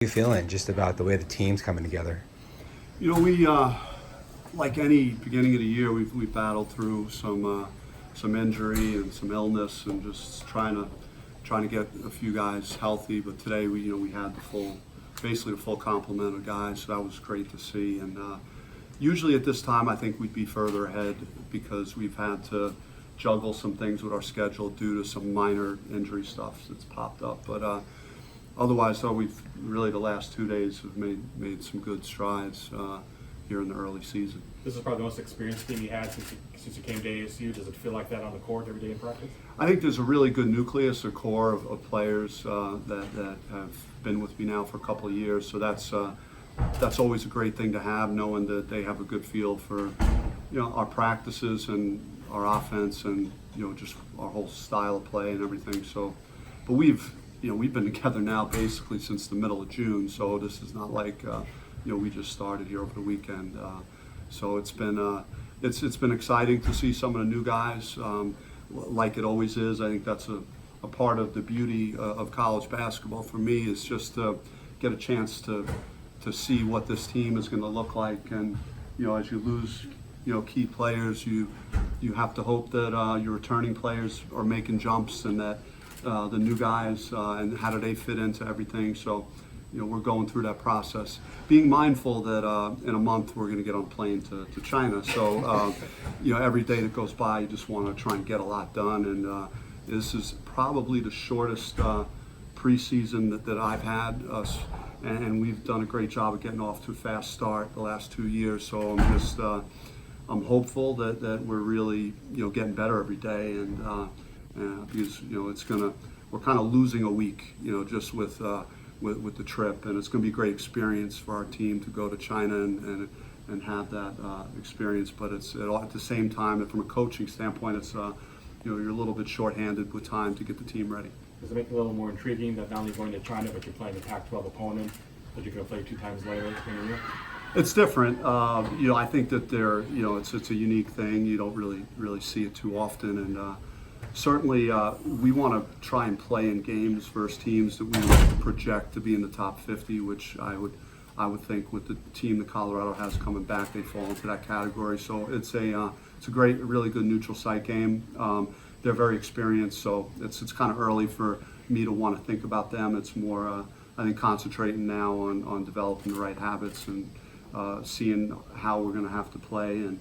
You feeling just about the way the team's coming together? We like any beginning of the year, we've battled through some injury and some illness, and just trying to get a few guys healthy. But today we had basically the full complement of guys, so that was great to see. And usually at this time, I think we'd be further ahead because we've had to juggle some things with our schedule due to some minor injury stuff that's popped up. But otherwise, though, we've really the last 2 days have made some good strides here in the early season. This is probably the most experienced team you had since you came to ASU. Does it feel like that on the court every day in practice? I think there's a really good nucleus, a core of players that have been with me now for a couple of years. So that's always a great thing to have, knowing that they have a good feel for our practices and our offense and just our whole style of play and everything. So, but we've been together now basically since the middle of June. So this is not like we just started here over the weekend. So it's been exciting to see some of the new guys, like it always is. I think that's a part of the beauty of college basketball for me, is just to get a chance to see what this team is going to look like. And as you lose key players, you have to hope that your returning players are making jumps, and that the new guys and how do they fit into everything. So we're going through that process, being mindful that in a month we're going to get on a plane to China. So every day that goes by, you just want to try and get a lot done. And this is probably the shortest preseason that I've had, and we've done a great job of getting off to a fast start the last 2 years. So I'm hopeful that we're really getting better every day, and because we're kind of losing a week just with the trip, and it's going to be a great experience for our team to go to China and have that experience. But it's at the same time, from a coaching standpoint, it's you're a little bit shorthanded with time to get the team ready. Does it make it a little more intriguing that not only going to China, but you're playing a Pac-12 opponent that you're going to play 2 times later in the year? It's different. I think that it's a unique thing. You don't really see it too often, and certainly we want to try and play in games versus teams that we would project to be in the top 50, which I would think with the team that Colorado has coming back, they fall into that category. So it's a really good neutral site game. They're very experienced, so it's kind of early for me to want to think about them. It's more I think concentrating now on developing the right habits and seeing how we're going to have to play, and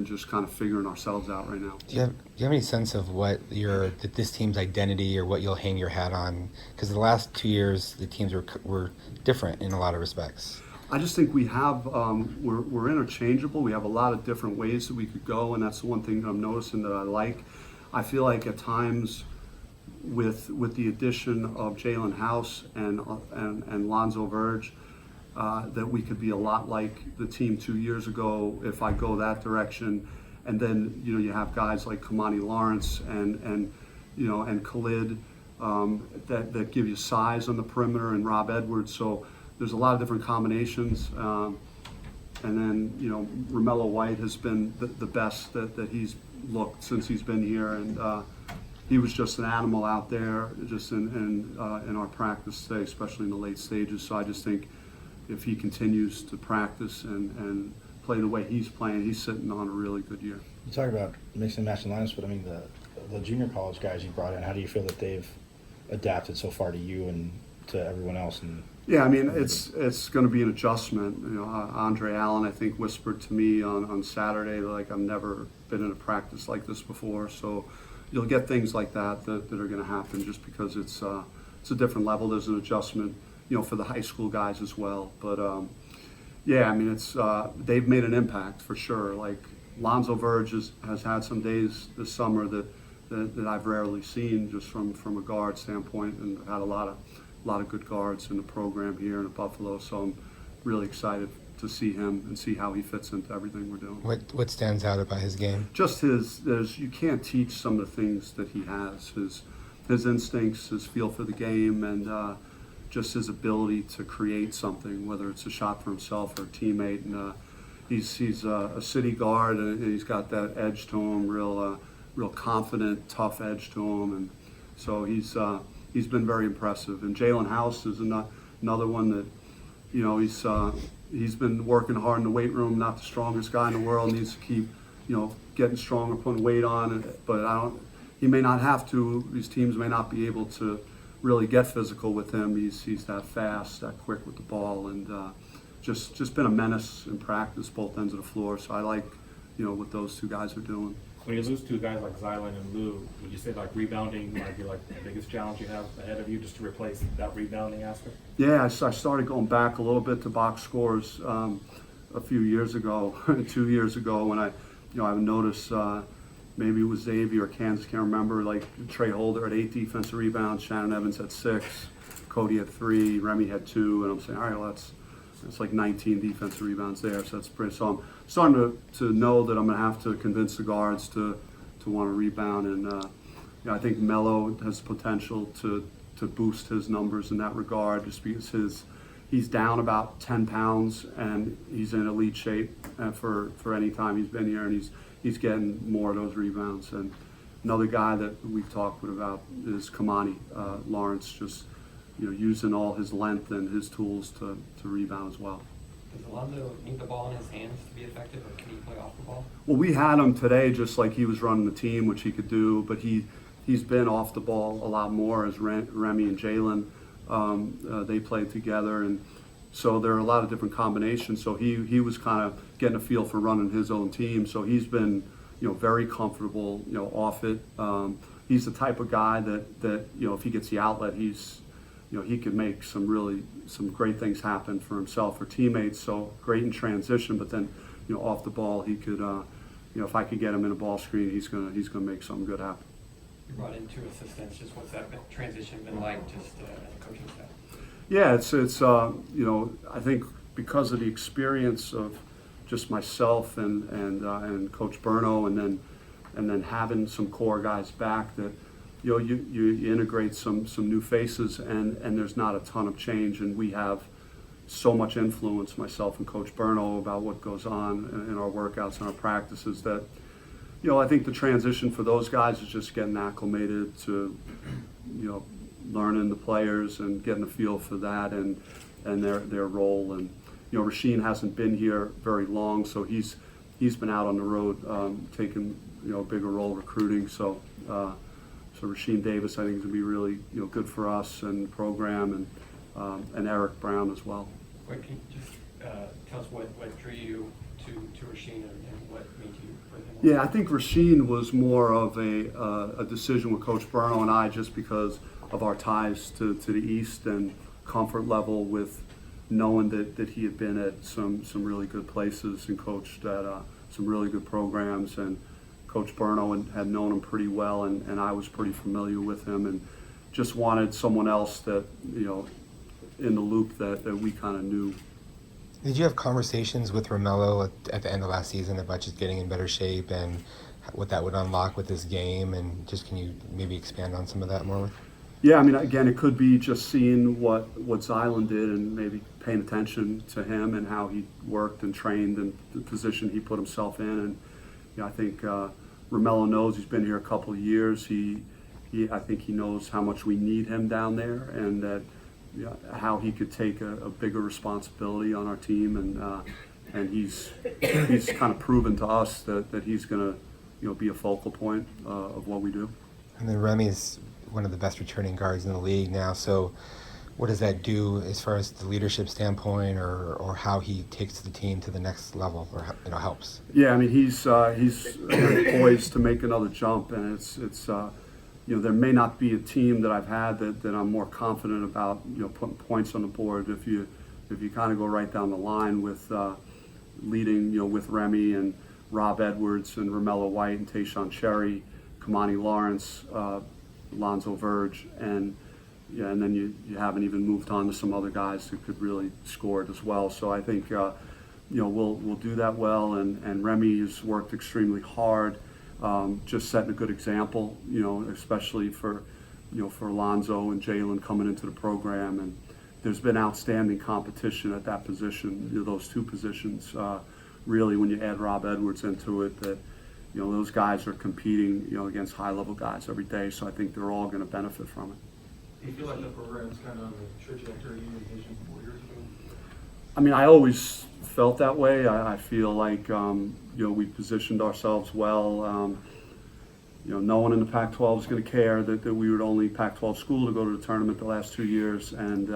just kind of figuring ourselves out right now. Do you have any sense of what this team's identity, or what you'll hang your hat on? Because the last 2 years, the teams were different in a lot of respects. I just think we have we're interchangeable. We have a lot of different ways that we could go, and that's the one thing that I'm noticing that I like. I feel like at times with the addition of Jalen House and Lonzo Verge, that we could be a lot like the team 2 years ago if I go that direction. And then you have guys like Kamani Lawrence and Khalid that give you size on the perimeter, and Rob Edwards. So there's a lot of different combinations. And then Romello White has been the best that he's looked since he's been here, and he was just an animal out there, just in our practice today, especially in the late stages. So I just think if he continues to practice and play the way he's playing, he's sitting on a really good year. You talk about mixing and matching lineups, but I mean the junior college guys you brought in, how do you feel that they've adapted so far to you and to everyone else? And yeah, I mean it's going to be an adjustment. Andre Allen, I think, whispered to me on Saturday like, I've never been in a practice like this before. So you'll get things like that are going to happen just because it's a different level. There's an adjustment for the high school guys as well. But yeah, I mean they've made an impact for sure. Like Lonzo Verge has had some days this summer that I've rarely seen, just from a guard standpoint, and had a lot of good guards in the program here in Buffalo. So I'm really excited to see him and see how he fits into everything we're doing. What stands out about his game? Just you can't teach some of the things that he has. His instincts, his feel for the game, and just his ability to create something, whether it's a shot for himself or a teammate. And he's a city guard, and he's got that edge to him, real confident, tough edge to him, and so he's been very impressive. And Jalen House is another one that, you know, he's been working hard in the weight room. Not the strongest guy in the world. Needs to keep, you know, getting stronger, putting weight on. But he may not have to. These teams may not be able to really get physical with him. He's that fast, that quick with the ball, and just been a menace in practice, both ends of the floor. So I like, you know, what those two guys are doing. When you lose two guys like Zylan and Lou, would you say like rebounding might be like the biggest challenge you have ahead of you, just to replace that rebounding aspect? Yeah, I started going back a little bit to box scores a few years ago, 2 years ago, when I noticed maybe it was Xavier or Kansas, can't remember, like Trey Holder had 8 defensive rebounds, Shannon Evans had 6, Cody had 3, Remy had 2, and I'm saying, all right, well, that's like 19 defensive rebounds there, so that's pretty. So I'm starting to know that I'm going to have to convince the guards to want to rebound, and you know, I think Melo has the potential to boost his numbers in that regard, just because he's down about 10 pounds and he's in elite shape for any time he's been here, and he's getting more of those rebounds. And another guy that we've talked about is Kamani Lawrence, just, you know, using all his length and his tools to rebound as well. Does Alonzo need the ball in his hands to be effective, or can he play off the ball? Well, we had him today just like he was running the team, which he could do, but he's been off the ball a lot more as Remy and Jalen. They played together, and so there are a lot of different combinations. So he was kind of getting a feel for running his own team. So he's been, you know, very comfortable, you know, off it. He's the type of guy that you know, if he gets the outlet, you know, he could make some great things happen for himself or teammates. So great in transition, but then, you know, off the ball, he could, you know, if I could get him in a ball screen, he's gonna make something good happen. You brought in 2 assistants. Just what's that transition been like, just as a coaching staff? Yeah, it's you know, I think because of the experience of just myself and Coach Berno, and then having some core guys back, that, you know, you integrate some new faces, and there's not a ton of change, and we have so much influence, myself and Coach Berno, about what goes on in our workouts and our practices, that, you know, I think the transition for those guys is just getting acclimated to, you know, learning the players and getting a feel for that and their role. And, you know, Rasheem hasn't been here very long, so he's been out on the road taking, you know, a bigger role recruiting. So Rasheem Davis, I think, is going to be really, you know, good for us and the program, and Eric Brown as well. Wait, can you just tell us what drew you to Rasheem, and what made you bring him on? Yeah, I think Rasheem was more of a decision with Coach Berno and I, just because of our ties to the East and comfort level with knowing that he had been at some really good places and coached at some really good programs, and Coach Berno had known him pretty well, and I was pretty familiar with him, and just wanted someone else that, you know, in the loop that we kind of knew. Did you have conversations with Romello at the end of last season about just getting in better shape and what that would unlock with his game? And just, can you maybe expand on some of that more? Yeah, I mean, again, it could be just seeing what Zylan did and maybe paying attention to him and how he worked and trained and the position he put himself in. And, you know, I think Romello knows, he's been here a couple of years. I think he knows how much we need him down there, and that, you know, how he could take a bigger responsibility on our team. And he's kind of proven to us that he's going to, you know, be a focal point of what we do. And then Remy's one of the best returning guards in the league now. So what does that do as far as the leadership standpoint, or how he takes the team to the next level, or, you know, helps? Yeah, I mean, he's poised to make another jump, and it's you know, there may not be a team that I've had that I'm more confident about, you know, putting points on the board. If you kind of go right down the line with leading, you know, with Remy and Rob Edwards and Romello White and Tayshaun Cherry, Kamani Lawrence, Lonzo Verge, and then you haven't even moved on to some other guys who could really score it as well. So I think, you know, we'll do that well, and Remy has worked extremely hard, just setting a good example, you know, especially for Lonzo and Jalen coming into the program. And there's been outstanding competition at that position, you know, those two positions. Really, when you add Rob Edwards into it, that, you know, those guys are competing, you know, against high-level guys every day. So I think they're all going to benefit from it. Do you feel like the program's kind of on the trajectory you envisioned 4 years ago? I mean, I always felt that way. I feel like, we positioned ourselves well. No one in the Pac-12 is going to care that we were the only Pac-12 school to go to the tournament the last 2 years. And,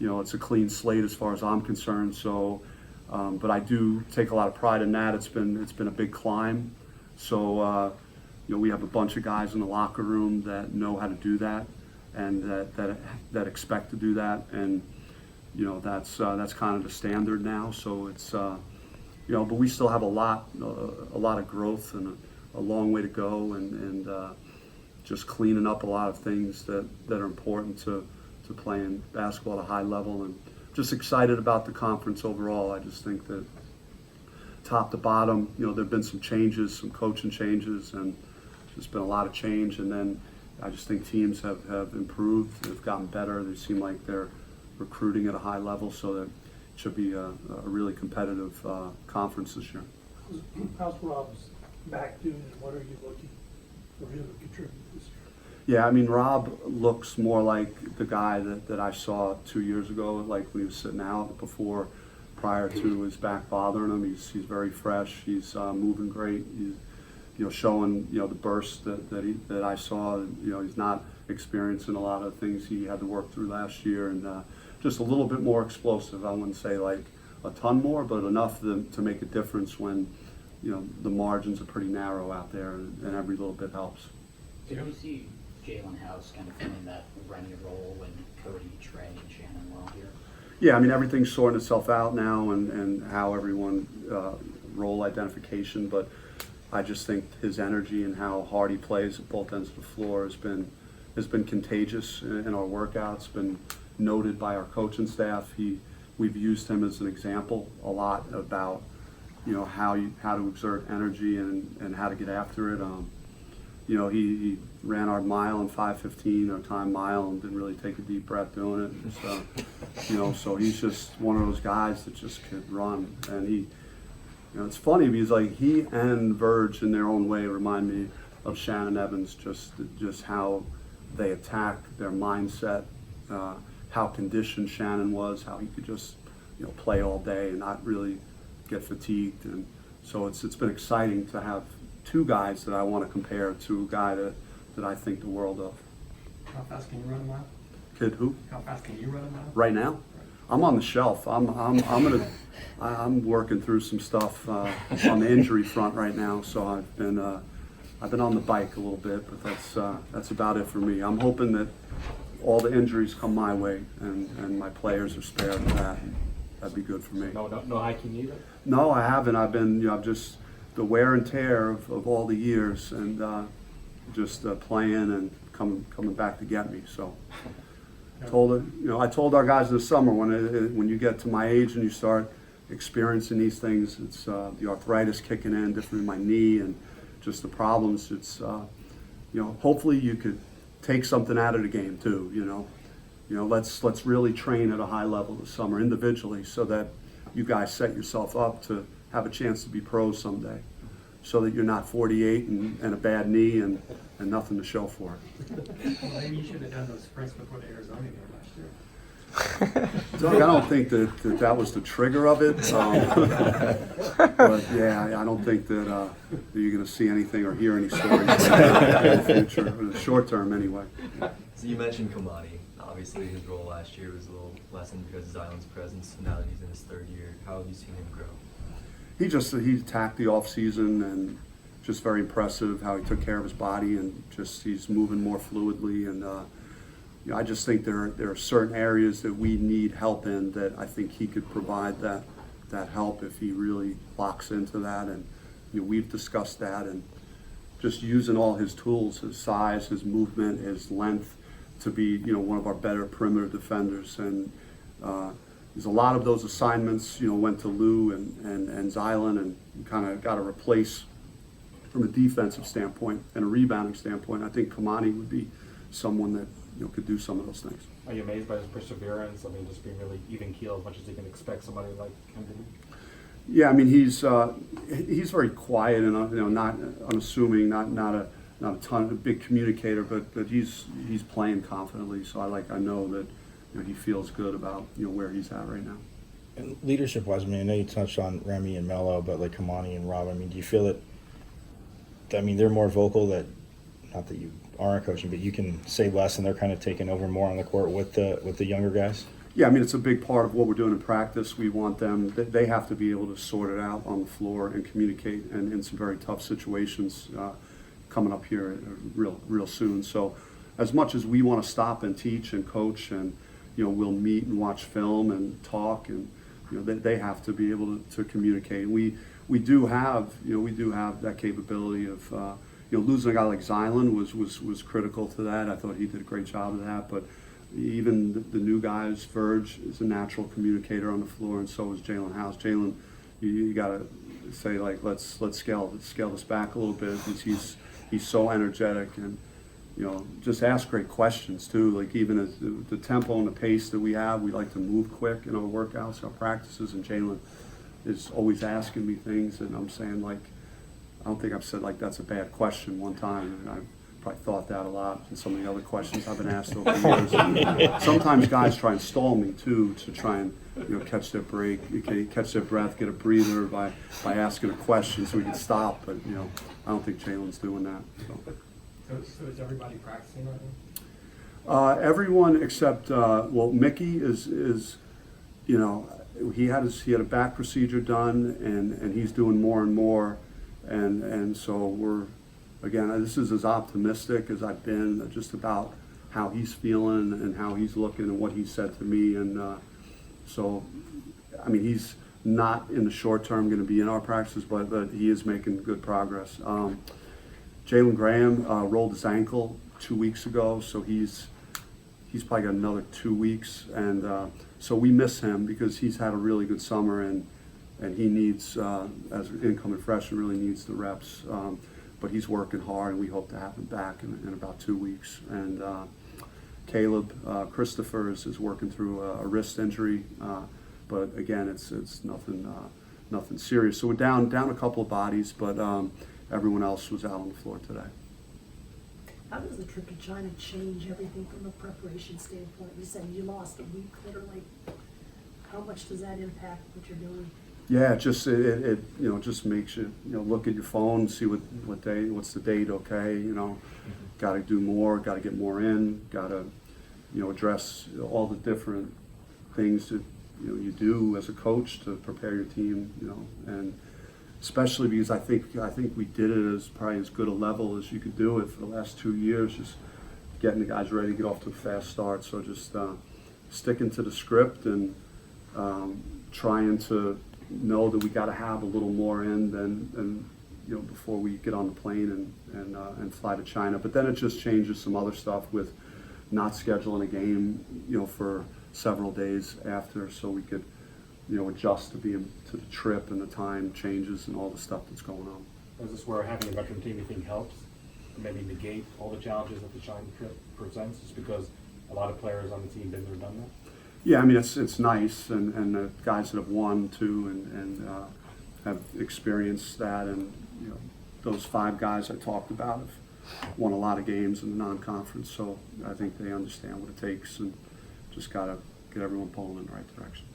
it's a clean slate as far as I'm concerned. So, but I do take a lot of pride in that. It's been a big climb. So, we have a bunch of guys in the locker room that know how to do that and that expect to do that. And, that's kind of the standard now. So it's, but we still have a lot of growth and a long way to go, and just cleaning up a lot of things that are important to playing basketball at a high level, and just excited about the conference overall. I just think that top to bottom, there've been some changes, some coaching changes, and there's been a lot of change. And then I just think teams have improved, they've gotten better. They seem like they're recruiting at a high level, so that it should be a really competitive conference this year. How's Rob's back doing, and what are you looking for him to contribute this year? Yeah, I mean, Rob looks more like the guy that I saw 2 years ago, like when he was sitting out prior to his back bothering him. He's very fresh. He's moving great. He's showing the burst that I saw. He's not experiencing a lot of things he had to work through last year, and just a little bit more explosive. I wouldn't say like a ton more, but enough to make a difference when the margins are pretty narrow out there, and every little bit helps. Did you see Jalen House kind of filling that Rennie role when Cody, Trey, and Shannon were all here? Yeah, I mean, everything's sorting itself out now, and how everyone role identification, but I just think his energy and how hard he plays at both ends of the floor has been contagious in our workouts, been noted by our coaching staff. We've used him as an example a lot about how to exert energy and how to get after it. He ran our mile in 5:15, our time mile, and didn't really take a deep breath doing it. So he's just one of those guys that just could run. And it's funny because like he and Verge in their own way remind me of Shannon Evans, just how they attack, their mindset, how conditioned Shannon was, how he could just play all day and not really get fatigued. And so it's been exciting to have two guys that I want to compare to a guy that I think the world of. How fast can you run a mile? Kid who? How fast can you run a mile? Right now? I'm on the shelf. I'm working through some stuff on the injury front right now. So I've been on the bike a little bit, but that's about it for me. I'm hoping that all the injuries come my way and my players are spared of that. That'd be good for me. No hiking either? No, I haven't. I've been, I've just the wear and tear of all the years, and just playing and coming back to get me. So I told our guys this summer, when you get to my age and you start experiencing these things, it's the arthritis kicking in, different in my knee, and just the problems. It's hopefully you could take something out of the game too. Let's really train at a high level this summer individually, so that you guys set yourself up to have a chance to be pros someday, so that you're not 48 and a bad knee and nothing to show for it. Well, maybe you should have done those sprints before the Arizona game last year. Doug, I don't think that was the trigger of it. But yeah, I don't think that you're going to see anything or hear any stories like that in the future, in the short term anyway. So you mentioned Kamani. Obviously, his role last year was a little lessened because of Xylan's presence. Now that he's in his third year, how have you seen him grow? He attacked the offseason, and just very impressive how he took care of his body, and he's moving more fluidly. And I just think there are certain areas that we need help in that I think he could provide that help if he really locks into that. And we've discussed that, and just using all his tools, his size, his movement, his length, to be one of our better perimeter defenders. And there's a lot of those assignments went to Lou and Xylan, and kind of got to replace from a defensive standpoint and a rebounding standpoint. I think Kamani would be someone that could do some of those things. Are you amazed by his perseverance? I mean, just being really even keel as much as you can expect somebody like him to be? Yeah, I mean, he's very quiet and not unassuming, not not a big communicator, but he's playing confidently. So I know that he feels good about where he's at right now. And leadership-wise, I mean, I know you touched on Remy and Melo, but like Kamani and Rob, I mean, do you feel that? I mean, they're more vocal. That not that you aren't coaching, but you can say less, and they're kind of taking over more on the court with the younger guys. Yeah, I mean, it's a big part of what we're doing in practice. We want them, they have to be able to sort it out on the floor and communicate, and in some very tough situations coming up here real soon. So as much as we want to stop and teach and coach, and we'll meet and watch film and talk, and they have to be able to communicate. We do have that capability of losing a guy like Zylan was critical to that. I thought he did a great job of that, but even the new guys, Verge is a natural communicator on the floor, and so is Jalen House. Jalen, you got to say, like, let's scale this back a little bit. He's so energetic, and just ask great questions too. Like, even as the tempo and the pace that we have, we like to move quick in our workouts, our practices, and Jalen is always asking me things, and I'm saying, like, I don't think I've said, like, that's a bad question one time, and I've probably thought that a lot in some of the other questions I've been asked over the years. Sometimes guys try and stall me too, to try and catch their break, catch their breath, get a breather by asking a question so we can stop. But I don't think Jalen's doing that. So is everybody practicing right now? Everyone except Mickey is he had a back procedure done, and he's doing more and more, and so we're. Again, this is as optimistic as I've been just about how he's feeling and how he's looking and what he said to me. And so, I mean, he's not in the short term going to be in our practices, but he is making good progress. Jalen Graham rolled his ankle 2 weeks ago, so he's probably got another 2 weeks. And so we miss him because he's had a really good summer, and he needs, as an incoming freshman, really needs the reps. But he's working hard, and we hope to have him back in about 2 weeks. And Caleb Christopher is working through a wrist injury, but again, it's nothing serious. So we're down a couple of bodies, but everyone else was out on the floor today. How does the trip to China change everything from a preparation standpoint? You said you lost a week literally. How much does that impact what you're doing? Yeah, just it just makes you look at your phone, see what's the date, okay, got to do more, got to get more in, got to address all the different things that you do as a coach to prepare your team, and especially because I think we did it as probably as good a level as you could do it for the last 2 years, just getting the guys ready to get off to a fast start. So just sticking to the script and trying to know that we got to have a little more in than before we get on the plane and fly to China. But then it just changes some other stuff with not scheduling a game for several days after, so we could adjust to the trip and the time changes and all the stuff that's going on. Is this where having a veteran team you think helps maybe negate all the challenges that the China trip presents, just because a lot of players on the team been there, done that? Yeah, I mean, it's nice, and the guys that have won too and have experienced that, and those 5 guys I talked about have won a lot of games in the non-conference, so I think they understand what it takes, and just got to get everyone pulling in the right direction.